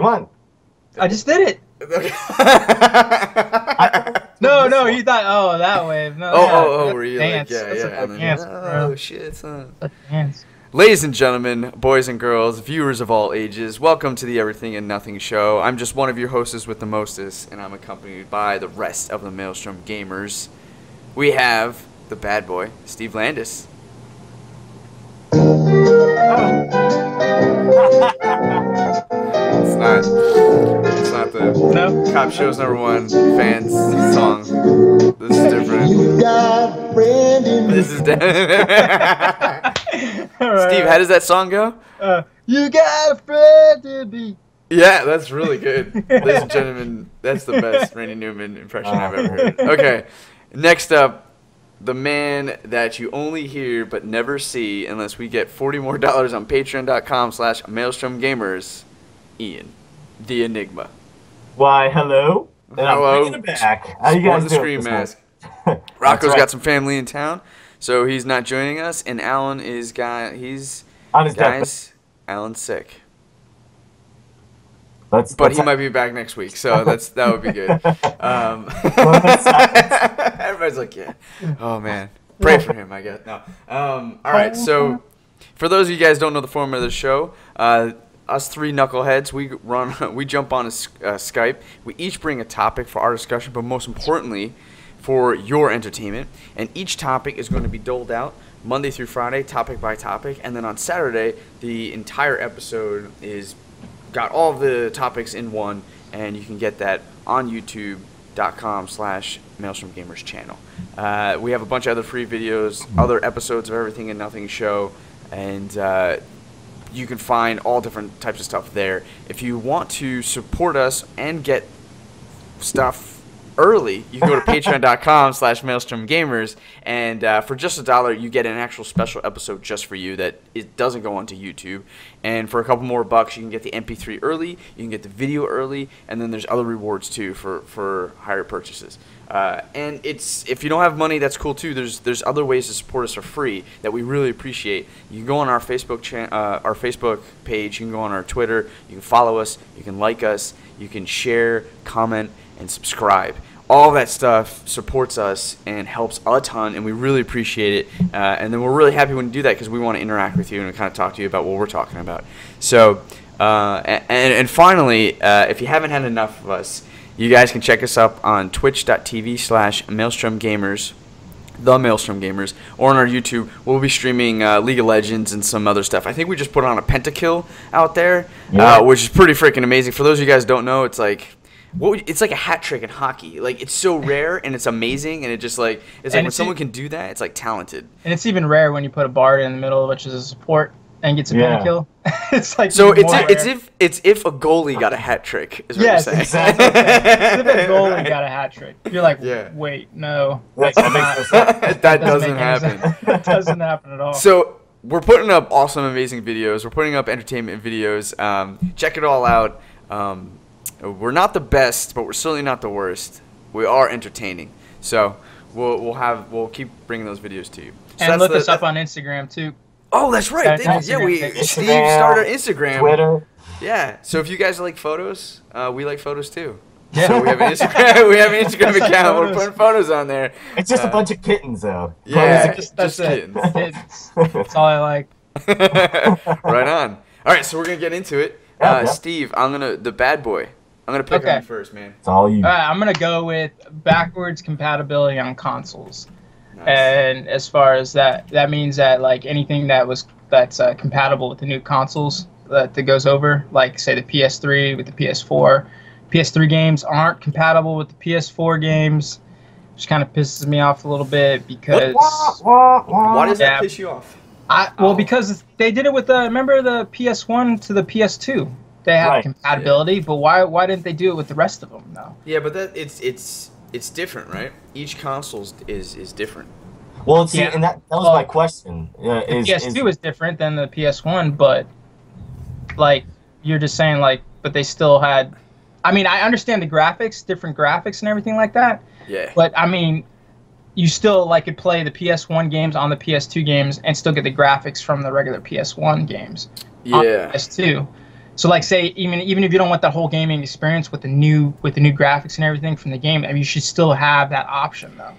on. I just did it. Okay. No, you thought, oh, that wave. No, Oh, were you like, dance. yeah. And then, Dance, oh, shit, son. Dance. Ladies and gentlemen, boys and girls, viewers of all ages, welcome to the Everything and Nothing Show. I'm just one of your hostess with the mostest, and I'm accompanied by the rest of the Maelstrom gamers. We have the bad boy, Steve Landis. It's not the Cop Show's #1 fans song. This is different. You got a friend in me. This is different. Steve, how does that song go? You got a friend to be. Yeah, that's really good. Ladies and gentlemen, that's the best Randy Newman impression I've ever heard. Okay, next up, the man that you only hear but never see unless we get $40 more on patreon.com/MaelstromGamers, Ian, the Enigma. Why, hello. And Hello. I'm bringing it back. How you guys the doing Scream this Mask. month? Rocco's right. got some family in town, so he's not joining us, and Alan is Alan's sick. But he might be back next week, so that would be good. Everybody's like, yeah. Oh, man. Pray for him, I guess. No. All right, so for those of you guys who don't know the format of the show, us three knuckleheads, we jump on a Skype. We each bring a topic for our discussion, but most importantly, for your entertainment. And each topic is going to be doled out Monday through Friday, topic by topic. And then on Saturday, the entire episode is got all of the topics in one, and you can get that on youtube.com/MaelstromGamers channel. We have a bunch of other free videos, other episodes of Everything and Nothing Show, and you can find all different types of stuff there. If you want to support us and get stuff early, you can go to patreon.com/MaelstromGamers, and for just $1, you get an actual special episode just for you that it doesn't go onto YouTube. And for a couple more bucks, you can get the MP3 early, you can get the video early, and then there's other rewards too for higher purchases. And if you don't have money, that's cool too. There's other ways to support us for free that we really appreciate. You can go on our Facebook page, you can go on our Twitter, you can follow us, you can like us, you can share, comment, and subscribe. All that stuff supports us and helps a ton, and we really appreciate it. And then we're really happy when you do that because we want to interact with you and kind of talk to you about what we're talking about. So, and finally, if you haven't had enough of us, you guys can check us up on twitch.tv/MaelstromGamers, the Maelstrom Gamers, or on our YouTube. We'll be streaming League of Legends and some other stuff. I think we just put on a pentakill out there, which is pretty freaking amazing. For those of you guys who don't know, it's like a hat trick in hockey. Like, it's so rare and it's amazing, and it's like when someone can do that, it's like talented. And it's even rare when you put a bard in the middle, which is a support, and gets a pentakill. It's like so it's if a goalie got a hat trick, is what you're saying. Exactly. It's if a goalie got a hat trick. You're like, wait, no, that doesn't happen. That doesn't happen at all. So we're putting up awesome, amazing videos. We're putting up entertainment videos. Check it all out. We're not the best, but we're certainly not the worst. We are entertaining. So we'll keep bringing those videos to you. So and look us up on Instagram too. Oh, that's right. Steve started our Instagram, Twitter. Yeah. So if you guys like photos, we like photos too. Yeah. So we have an Instagram. We have an Instagram account. We're putting photos on there. It's just a bunch of kittens, though. Yeah, just kittens. That's all I like. Right on. All right, so we're gonna get into it. Steve, the bad boy. I'm gonna pick on you first, man. It's all you. All right, I'm gonna go with backwards compatibility on consoles. Nice. And as far as that means that like anything that's compatible with the new consoles that goes over, like say the PS3 with the PS4. PS3 games aren't compatible with the PS4 games, which kind of pisses me off a little bit because. Why does that piss you off? Because they did it with remember the PS1 to the PS2. They have compatibility, but why didn't they do it with the rest of them though? Yeah, but it's different, right? Each console is different. Well, see, and that was my question. The PS2 is different than the PS1, but like you're just saying but they still had. I mean, I understand the graphics, different graphics and everything like that. Yeah. But I mean, you still could play the PS1 games on the PS2 games and still get the graphics from the regular PS1 games. Yeah. On PS2. So like say even if you don't want that whole gaming experience with the new graphics and everything from the game, I mean, you should still have that option though.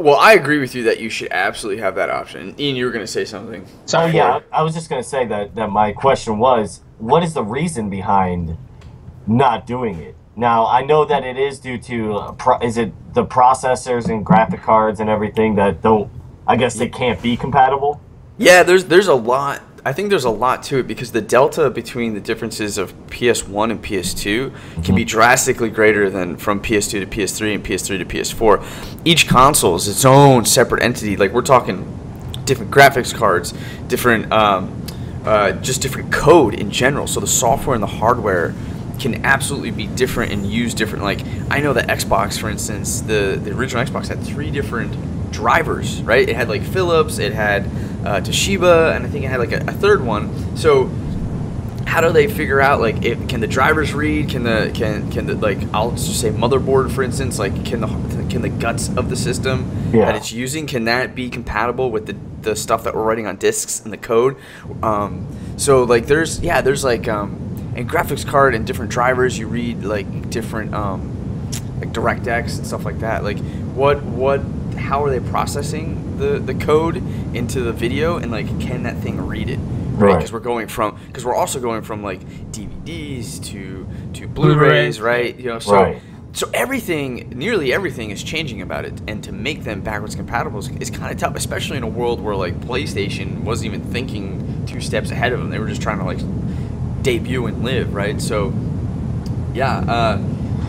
Well, I agree with you that you should absolutely have that option. Ian, you were going to say something. So yeah, I was just going to say that my question was, what is the reason behind not doing it? Now, I know that it is due to, is it the processors and graphic cards and everything that don't, I guess they can't be compatible? Yeah, there's a lot. I think there's a lot to it because the delta between the differences of PS1 and PS2 can be drastically greater than from PS2 to PS3 and PS3 to PS4. Each console is its own separate entity. Like we're talking different graphics cards, different just different code in general. So the software and the hardware can absolutely be different and use different. Like I know that Xbox, for instance, the original Xbox had 3 different drivers, right? It had like Philips, it had Toshiba, and I think it had like a third one. So how do they figure out like can the drivers read? Can the like I'll just say motherboard, for instance, like can the guts of the system that it's using, can that be compatible with the stuff that we're writing on discs and the code? So like there's like and graphics card and different drivers, you read like different like DirectX and stuff like that. Like how are they processing the code into the video, and like can that thing read it? Right, because we're also going from like DVDs to Blu-rays, right? You know, so nearly everything is changing about it, and to make them backwards compatible is kind of tough, especially in a world where like PlayStation wasn't even thinking 2 steps ahead of them. They were just trying to like debut and live, right? So yeah,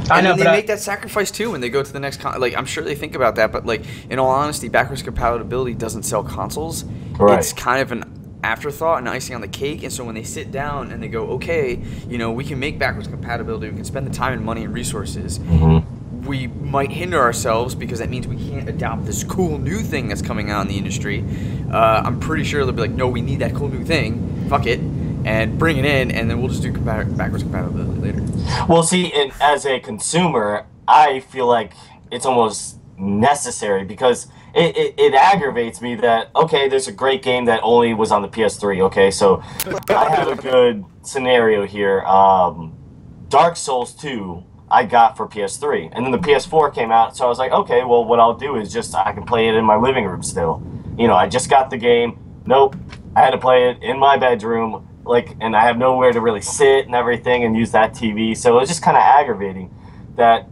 I know, they make that sacrifice too when they go to the next like I'm sure they think about that, but like in all honesty, backwards compatibility doesn't sell consoles. It's kind of an afterthought and icing on the cake. And so when they sit down and they go, okay, you know, we can make backwards compatibility, we can spend the time and money and resources, we might hinder ourselves because that means we can't adopt this cool new thing that's coming out in the industry. I'm pretty sure they'll be like, no, we need that cool new thing, fuck it, and bring it in, and then we'll just do backwards compatibility later. Well, see, and as a consumer, I feel like it's almost necessary because it aggravates me that, okay, there's a great game that only was on the PS3, okay, so I have a good scenario here. Dark Souls 2 I got for PS3, and then the PS4 came out, so I was like, okay, well, what I'll do is just, I can play it in my living room still. You know, I just got the game, nope, I had to play it in my bedroom, like, and I have nowhere to really sit and everything and use that TV, so it was just kind of aggravating that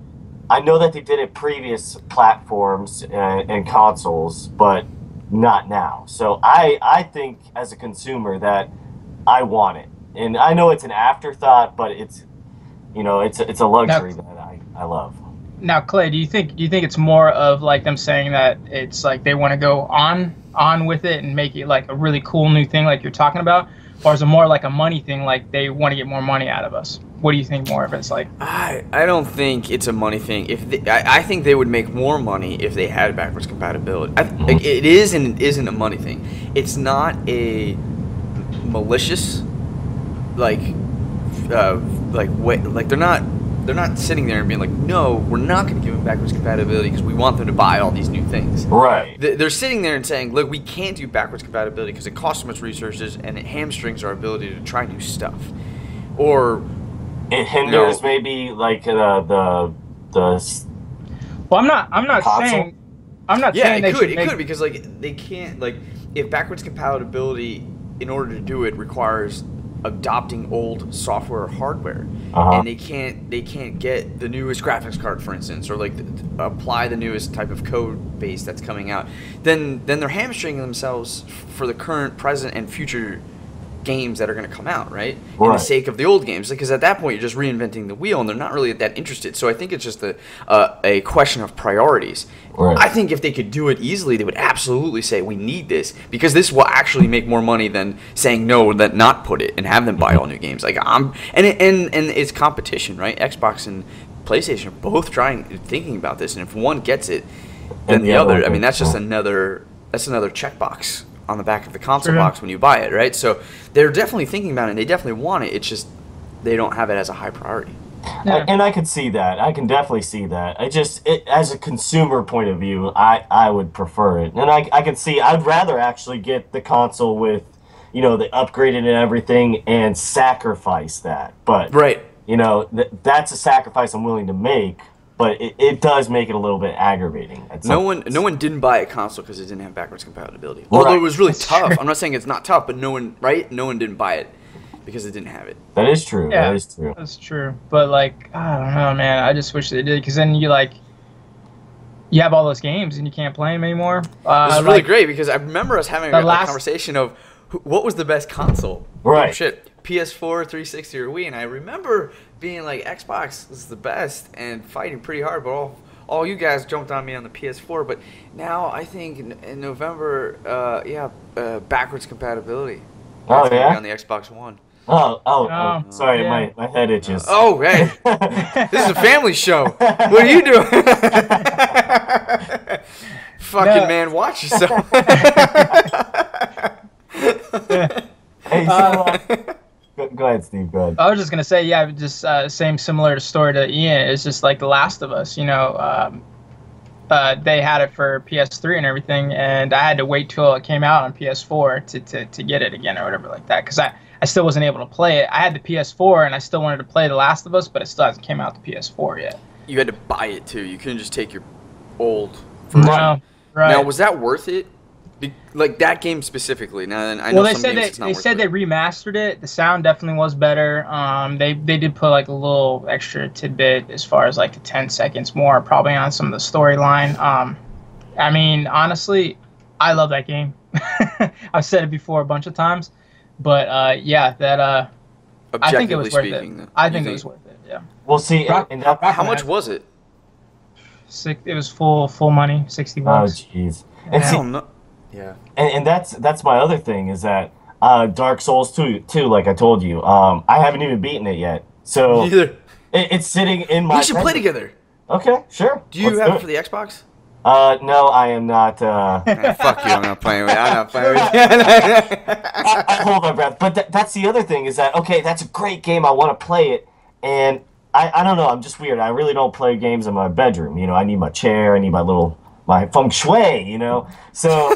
I know that they did it previous platforms and consoles, but not now. So I think as a consumer that I want it, and I know it's an afterthought, but it's, you know, it's a luxury that I love. Now, Clay, do you think it's more of like them saying that it's like they want to go on with it and make it like a really cool new thing like you're talking about, or is it more like a money thing, like they want to get more money out of us? What do you think more of it's like? I don't think it's a money thing. I think they would make more money if they had backwards compatibility. Like, it is and it isn't a money thing. It's not a malicious they're not sitting there and being like, no, we're not going to give them backwards compatibility because we want them to buy all these new things. Right. They're sitting there and saying, look, we can't do backwards compatibility because it costs so much resources and it hamstrings our ability to try new stuff. Or it hinders maybe like the. Well, I'm not saying. I'm not saying it could because like they can't, like, if backwards compatibility in order to do it requires adopting old software or hardware, and they can't get the newest graphics card, for instance, or like apply the newest type of code base that's coming out, then they're hamstringing themselves for the current, present, and future games that are going to come out, right? In the sake of the old games, because at that point you're just reinventing the wheel, and they're not really that interested. So I think it's just a question of priorities. Right. I think if they could do it easily, they would absolutely say we need this because this will actually make more money than saying no, that not put it and have them buy all new games. Like and it's competition, right? Xbox and PlayStation are both thinking about this, and if one gets it, then the other. I mean, that's just another checkbox on the back of the console box when you buy it, right? So they're definitely thinking about it, and they definitely want it. It's just they don't have it as a high priority. Yeah. And I can see that. I can definitely see that. As a consumer point of view, I would prefer it. And I can see, I'd rather actually get the console with, you know, they upgraded and everything and sacrificed that. But Right. you know, that's a sacrifice I'm willing to make. But it does make it a little bit aggravating. No one didn't buy a console because it didn't have backwards compatibility. Although it was really tough. I'm not saying it's not tough, but no one didn't buy it because it didn't have it. That is true. Yeah, that is true. That's true. But like, I don't know, man. I just wish they did, because then you have all those games and you can't play them anymore. This is really great because I remember us having a conversation of what was the best console. Right. Oh, shit. PS4, 360, or Wii, and I remember being like, Xbox is the best and fighting pretty hard, but all you guys jumped on me on the PS4. But now I think in November, backwards compatibility. Oh yeah. On the Xbox One. Oh, sorry, yeah. my head itches. Oh, hey, this is a family show. What are you doing? Fucking man, watch yourself. Hey, go ahead, Steve. Go ahead. I was just gonna say, yeah, just same similar story to Ian. It's just like The Last of Us. You know, they had it for PS3 and everything, and I had to wait till it came out on PS4 to get it again or whatever like that, because I still wasn't able to play it. I had the PS4 and I still wanted to play The Last of Us, but it still hasn't came out to PS4 yet. You had to buy it too. You couldn't just take your old version. No, right. Now, was that worth it? Like that game specifically. Now, I know well, some games it's not worth they remastered it. The sound definitely was better. They did put like a little extra tidbit as far as like the 10 seconds more probably on some of the storyline. I mean, honestly, I love that game. I've said it before a bunch of times, but yeah, that I think it was worth it. Though, I think it was worth it. Yeah. Well, see, how much was it? It was full money, $60. Oh, jeez. And I see, don't know. Yeah. And that's my other thing is that Dark Souls 2, like I told you, I haven't even beaten it yet. So it's sitting in my. We should play together. Okay, sure. Do you have it for the Xbox? No, I am not. Fuck you! I'm not playing with you. I'm not playing with you. I hold my breath. But that's the other thing is that okay, that's a great game. I want to play it, and I don't know. I'm just weird. I really don't play games in my bedroom. You know, I need my chair. I need my feng shui, you know. So,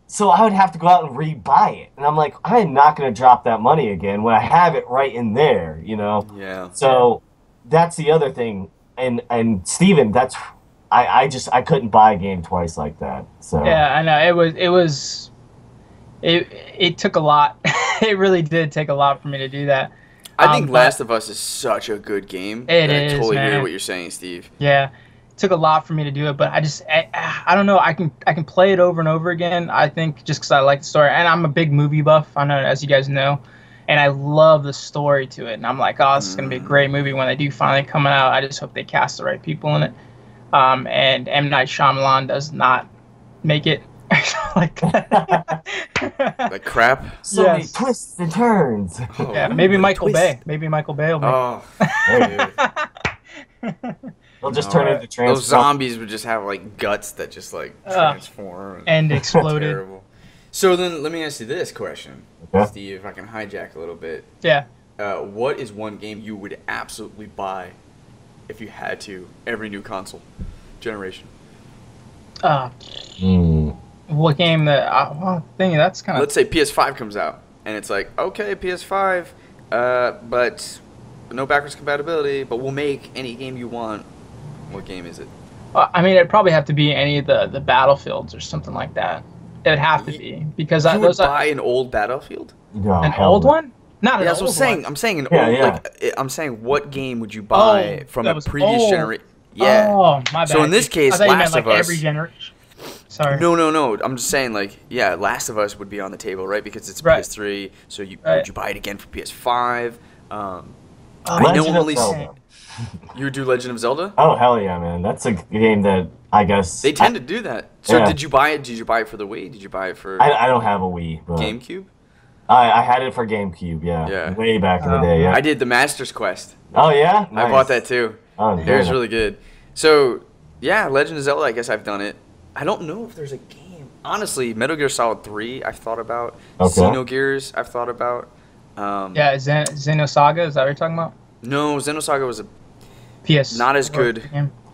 so I would have to go out and re-buy it, and I'm like, I'm not gonna drop that money again when I have it right in there, you know. Yeah. So that's the other thing, and Steven, I couldn't buy a game twice like that. So yeah, I know it took a lot. It really did take a lot for me to do that. I think Last of Us is such a good game. It is, I totally man. hear what you're saying, Steve. Yeah, it took a lot for me to do it, but I don't know. I can play it over and over again. I think just because I like the story, and I'm a big movie buff. I know, as you guys know, and I love the story to it. And I'm like, oh, this is gonna be a great movie when they do finally come out. I just hope they cast the right people in it. And M. Night Shyamalan does not make it like that. Like crap. So many twists and turns. Oh, yeah, maybe Michael Bay. Maybe Michael Bay will make it. They'll just turn into transformers. Those zombies would just have like guts that just like transform and exploded. Terrible. So then, let me ask you this question, okay. Steve. If I can hijack a little bit. Yeah. What is one game you would absolutely buy if you had to every new console generation? What game that? That's kind of. Let's say PS5 comes out, and it's like, okay, PS5, but no backwards compatibility, but we'll make any game you want. What game is it? I mean, it'd probably have to be any of the Battlefields or something like that. It'd have to be because you would buy an old Battlefield. No, an old one? Not an that's old what I'm saying. one. I'm saying an Yeah, old. yeah. Like, I'm saying, what game would you buy from a previous generation? Yeah. Oh, my bad. So in this case, I thought you meant, Last like, of Us. every generation. Sorry. No. I'm just saying, like, yeah, Last of Us would be on the table, right? Because it's PS3. So would you buy it again for PS5? I know only. You would do Legend of Zelda? Oh hell yeah, man! That's a game that I guess they tend to do that. So yeah. Did you buy it? Did you buy it for the Wii? Did you buy it for? I don't have a Wii. But GameCube. I had it for GameCube. Yeah. Way back in the day. Yeah. I did the Master's Quest. Oh yeah. Nice. I bought that too. Oh, it was really good. So yeah, Legend of Zelda. I guess I've done it. I don't know if there's a game. Honestly, Metal Gear Solid 3. I've thought about. Okay. Xenogears. I've thought about. Yeah, Xenosaga. Is that what you're talking about? No, Xenosaga was a PS. not as good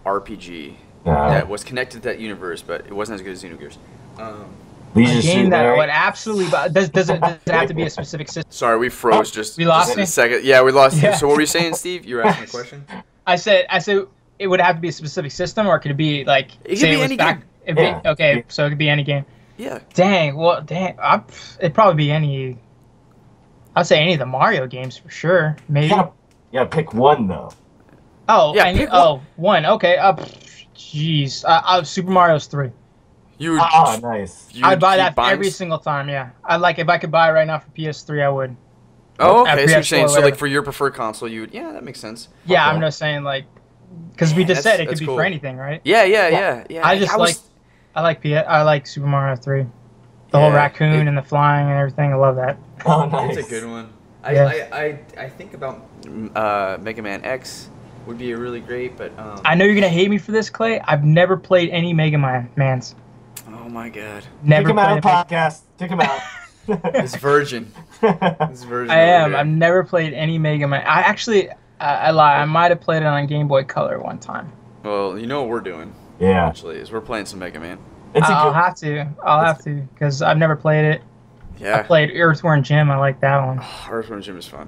RPG. that was connected to that universe, but it wasn't as good as Xenogears. Leisure A Suit game that Larry. would absolutely does it have to be a specific system? Sorry, we froze just We lost a you? second. Yeah, we lost Yeah. you. So what were you saying, Steve? You were asking a question? I said it would have to be a specific system, or could it be like It could say be was any back? game. It'd Yeah. be, okay, so it could be any game. Yeah. Dang, well, it'd probably be any. I'd say any of the Mario games for sure. Maybe. Yeah, pick one though. Oh, Yeah, pick one. Okay. Jeez. Super Mario's 3. You would, Ah, nice. you would I'd buy keep that buying every single time. Yeah. If I could buy it right now for PS3, I would. Oh, at okay. So you're PS4 saying or so like whatever. for your preferred console, you would. Yeah, that makes sense. Yeah, Okay. I'm just saying like, because we just said it that's could be cool. for anything, right? Yeah. I like Super Mario 3. The whole Yeah, raccoon and the flying and everything. I love that. Oh, nice. It's a good one. Yeah. I think about Mega Man X would be a really great, but I know you're gonna hate me for this, Clay. I've never played any Mega Mans. oh my god, Never Take him out of played. the podcast. Take him out. this virgin, this virgin. I over am. here. I've never played any Mega Man. I actually, I lie. I might have played it on Game Boy Color one time. Well, you know what we're doing Yeah, actually is we're playing some Mega Man. it's a I'll good. have to. I'll have to because I've never played it. I Yeah, played Earthworm Jim. I like that one. Earthworm Jim is fun.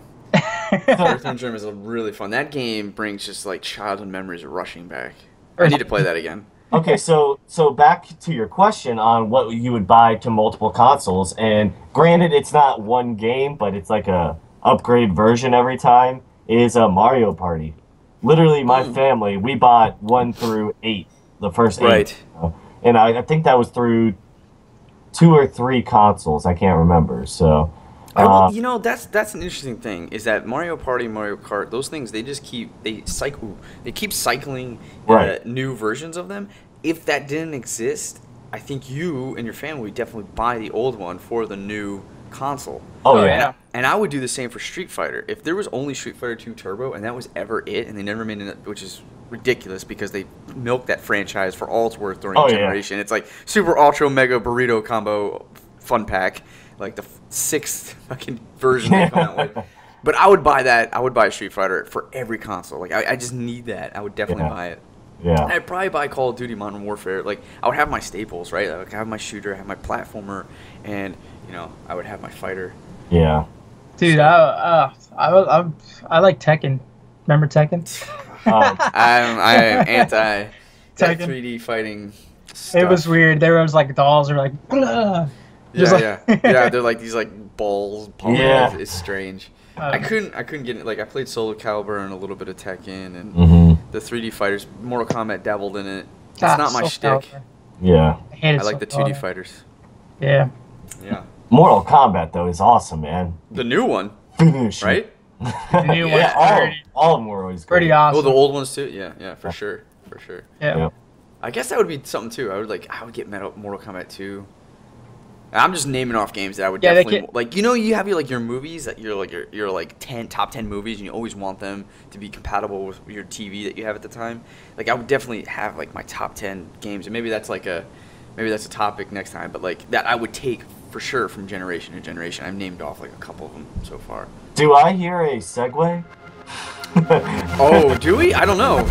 Earthworm Jim is a really fun. That game brings just like childhood memories rushing back. I need to play that again. Okay, so back to your question on what you would buy to multiple consoles, and granted, it's not one game, but it's like a upgrade version every time. Is a Mario Party. Literally, my family, we bought 1 through 8, the first 8, Right. and I think that was through 2 or 3 consoles. I can't remember. So, You know, that's an interesting thing. Is that Mario Party, Mario Kart, those things they keep cycling Right. new versions of them. If that didn't exist, I think you and your family would definitely buy the old one for the new console. oh Oh, yeah. yeah. And I would do the same for Street Fighter. If there was only Street Fighter 2 Turbo and that was ever it, and they never made it, which is ridiculous because they milked that franchise for all it's worth during Oh, the yeah. generation. It's like Super Ultra Mega Burrito Combo Fun Pack, like the 6th fucking version they come out with. But I would buy that. I would buy Street Fighter for every console. Like I just need that. I would definitely Yeah. buy it. Yeah. I'd probably buy Call of Duty Modern Warfare. Like I would have my staples, right? I would have my shooter, I have my platformer, and I would have my fighter. Yeah. Dude, I like Tekken. Remember Tekken? I am anti that Tekken. 3D fighting stuff. It was weird. There was like dolls are like. Blah. Just Yeah, like- yeah. They're like these like balls. Popping. Yeah. It's strange. I I don't know. couldn't get it. Like I played Soul Calibur and a little bit of Tekken and Hmm. the 3D fighters. Mortal Kombat dabbled in it. It's Ah, not my Soul shtick. Calibur. Yeah. I hated I like the Soul 2D Calibur. fighters. Yeah. Yeah. Mortal Kombat though is awesome, man. The new one, Finish it. right? The new one's Yeah, pretty, all of them were always great. pretty Oh, awesome. the old ones too. Yeah, for sure. Yeah. Yeah. I guess that would be something too. I would get Mortal Kombat 2. I'm just naming off games that I would Yeah, they definitely like. You have your movies that you're like 10 top 10 movies, and you always want them to be compatible with your TV that you have at the time. Like I would definitely have like my top 10 games, and maybe that's a topic next time. But like that I would take for sure from generation to generation. I've named off like a couple of them so far. Do I hear a segue? Oh, do we? I don't know.